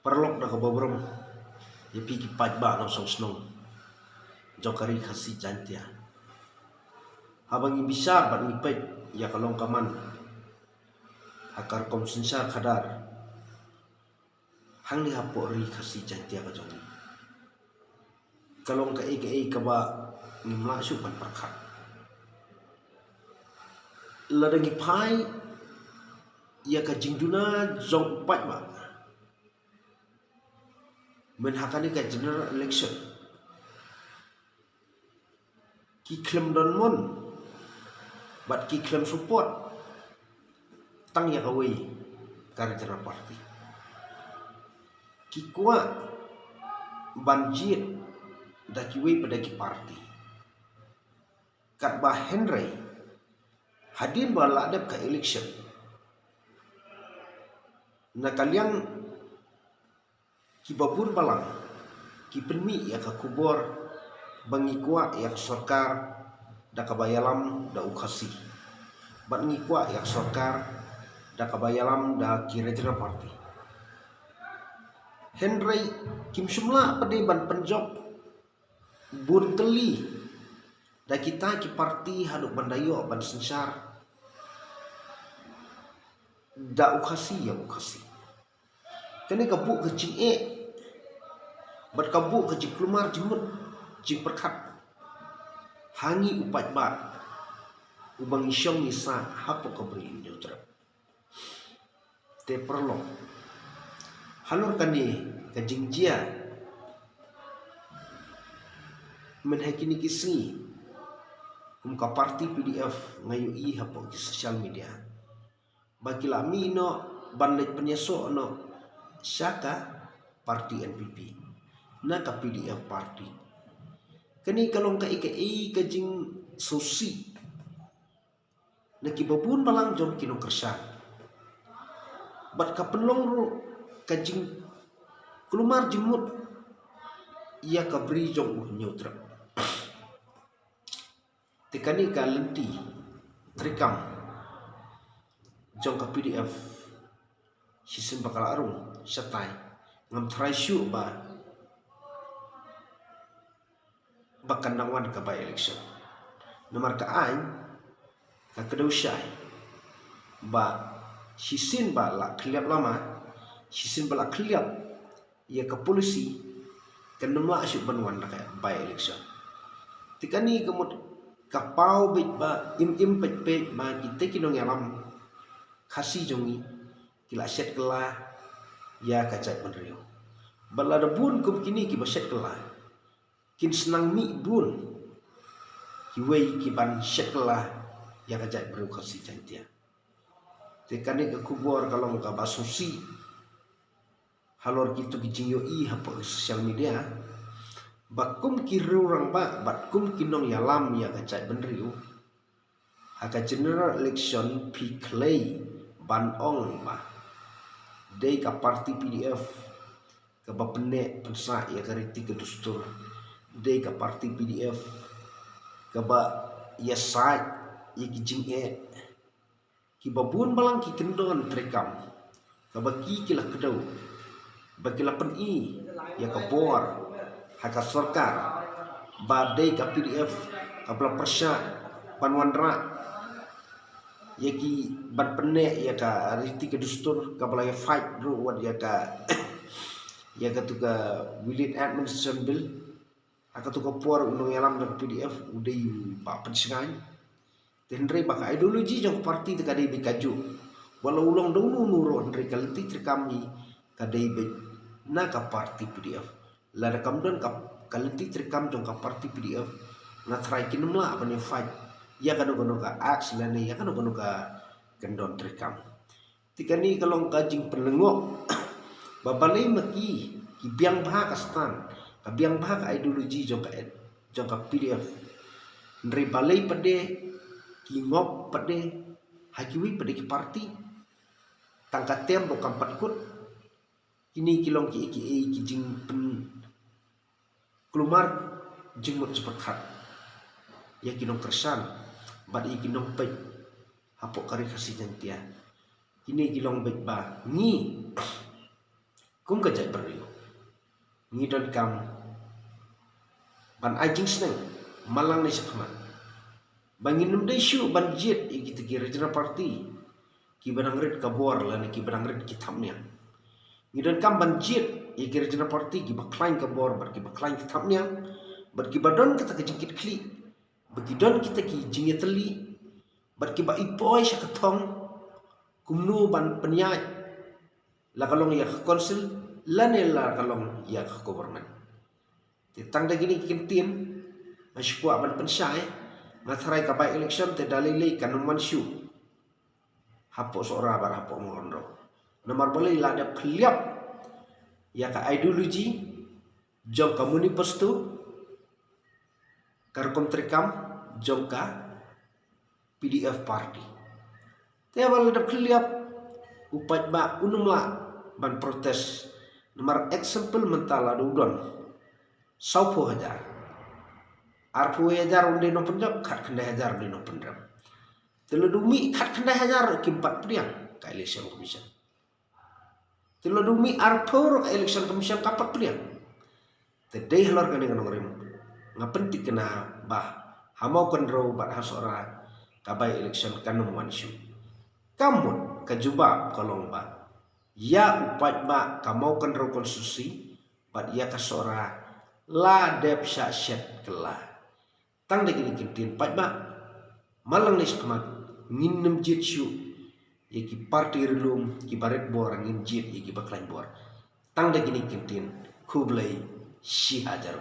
Perlok na kababrom ya pigi pajba no song snong jokari khasi jantia habang ibisar bat ngipet ya kalong kaman akar kom sensar khadar hang ni hapo ri khasi jantia ka jongi kalong ka eke kaba ngimla su ban perkhat ladangi pai ya ka jingduna jong upat ba menhakani ka general election ki klem don mon bat ki klem support tang ya kawai kar general party ki kuat banjir da ki wei pada ki party kat bah Henry hadir ba ladap ka election na kaliang ki babur balang ki penmi ya ka kubor bangi kuat ya sarkar da kabayalam da ukhasi bat ngi kuat ya sarkar da kabayalam da ki regional party Henry kim sumla pade ban penjob bun teli da kita ki parti haduk bandayo ban sensar da ukhasi ya ukhasi kene kabu ke jing bat kabu ke jing kelumar jimut jing perkat hangi upat bat ubang isyong nisa hapo kabri nyotrap te perlo halur kani ke jing jia menhakini kisi ka parti PDF ngayu i hapo ki social media bagi lami no bandai penyeso no syaka parti NPP na ka PDF parti kani kalong ka ike ka jing sosi na kibabun balang jom kinong kersan bat ka penlong ru ka jing kelumar jimut ia ka beri jom nyotra tekani ka lenti trikam jong ka PDF sisim bakal arung satai ngam try syu ba bakandangwan ka by election nomor ka ain ka kedau syai ba sisin ba la kliap lama sisin ba la kliap ya ka polisi kenemla syu banwan ka by election tikani kemut kapau bit ba im pet ba kita kinong yalam khasi jongi kila set kela ya kacai penrio balada bun kum kini ki baset kela kin senang mi bun ki wei ki ban set kela ya kacai penrio khasi jantia tekane ke kubur kalau muka basusi halor gitu ki jingyo i hapo sosial media bakum ki rurang ba batkum kinong yalam ya kacai penrio haka general election pi clay ban ong ba dei ka parti PDF ka bapene pensa ya kariti ke dustur dei ka parti PDF ka ba ya site ya kijing ki babun balang ki kendon trekam ka ba ki kila kedau ba kila pen i ya ka bor haka sarkar ba dei ka PDF ka bla persya panwandra ya ki ban pene ya ka riti ke dustur ka balaya fight bro wat ya ka ya ka tuka William Administration Bill aka tuka por undang yalam dan PDF udai pa pensingan tenre baka ideologi jong parti ka dei bikaju walau ulong dulu nuro andre kalenti kami ka dei be na ka parti PDF la da kamdon ka kalenti trikam jong ka parti PDF na try kinumla apa ni fight ya kan ka aks lani ya kan ka kendon trekam tikani kalong kajing penengok babalai maki ki biang bah kastan ka biang bah ka ideologi jong ka PDF ndri balai pade ki ngop pade hakiwi pade ki parti tangka tem ro kampat kut kini kilong ki jing pen kelumar jingmut seperkat ya kinong kersan bat ikinong pet hapo kari kasi jantia ini kilong bet ba ni kum ka jai beriu ngidon kam ban ajing sneng malang ni sakman bangin num dai shu ban jet igi tegi regional party ki banang red kabor la ni ki banang red ki thamnya ngidon kam ban jet igi regional party ki baklain kabor bar ki baklain ki thamnya bar ki badon kita kejingkit kli bagi don kita ki jingeteli bar ki ba ipoi syakatong kumnu ban penyaj la kalong ya konsil lane la kalong ya government tang da gini kintin masyukwa ban pensyai matharai ka by election te dalili kanuman syu hapo sora bar hapo ngondo nomor boleh la da kliap ya ka ideologi jong kamuni postu karkom trekam jong ka PDF party te bal da kliap upat ba unumla ban protes nomor example mentala dudon 20,000 20,000 unde no Punjab khat khandai 1000 unde no Punjab teludumi khat khandai 1000 kimpat priang ka election commission teludumi arpor ka election commission kapat priang tedai halor kani kan ngorem ngapentik kena bah hamau kendro bat hasora kabai election kanum wanshu kamun kajubab kolong ba ya upat ba kamau kendro konstitusi bat ya kasora la dep sya syet kela tang de gini kintin pat ba malang ni skmat nginem jit syu yaki parti relum ki baret bor ngin jit yaki baklain bor tang de gini kintin kublai shi hajar